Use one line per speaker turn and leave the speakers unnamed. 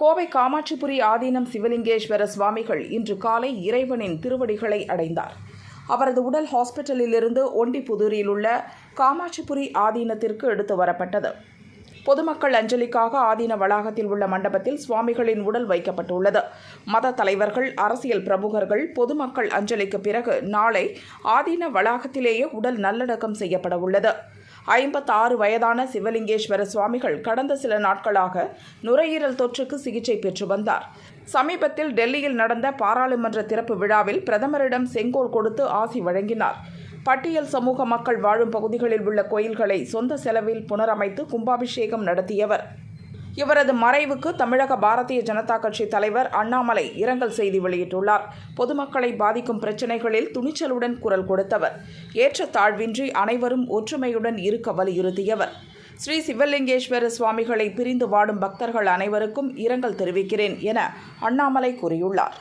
கோவை காமாட்சிபுரி ஆதீனம் சிவலிங்கேஸ்வர சுவாமிகள் இன்று காலை இறைவனின் திருவடிகளை அடைந்தார். அவரது உடல் ஹாஸ்பிட்டலிலிருந்து ஒண்டிப்புதூரில் உள்ள காமாட்சிபுரி ஆதீனத்திற்கு எடுத்து வரப்பட்டது. பொதுமக்கள் அஞ்சலிக்காக ஆதீன வளாகத்தில் உள்ள மண்டபத்தில் சுவாமிகளின் உடல் வைக்கப்பட்டுள்ளது. மத தலைவர்கள், அரசியல் பிரமுகர்கள், பொதுமக்கள் அஞ்சலிக்கு பிறகு நாளை ஆதீன வளாகத்திலேயே உடல் நல்லடக்கம் செய்யப்பட உள்ளது. 56 வயதான சிவலிங்கேஸ்வர சுவாமிகள் கடந்த சில நாட்களாக நுரையீரல் தொற்றுக்கு சிகிச்சை பெற்று வந்தார். சமீபத்தில் டெல்லியில் நடந்த பாராளுமன்ற திறப்பு விழாவில் பிரதமரிடம் செங்கோல் கொடுத்து ஆசி வழங்கினார். பட்டியல் சமூக மக்கள் வாழும் பகுதிகளில் உள்ள கோயில்களை சொந்த செலவில் புனரமைத்து கும்பாபிஷேகம் நடத்தியவர். இவரது மறைவுக்கு தமிழக பாரதிய ஜனதா கட்சி தலைவர் அண்ணாமலை இரங்கல் செய்தி வெளியிட்டுள்ளார். பொதுமக்களை பாதிக்கும் பிரச்சினைகளில் துணிச்சலுடன் குரல் கொடுத்தவர். ஏற்றத்தாழ்வின்றி அனைவரும் ஒற்றுமையுடன் இருக்க வலியுறுத்தியவர். ஸ்ரீ சிவலிங்கேஸ்வர சுவாமிகளை பிரிந்து வாடும் பக்தர்கள் அனைவருக்கும் இரங்கல் தெரிவிக்கிறேன் என அண்ணாமலை கூறியுள்ளார்.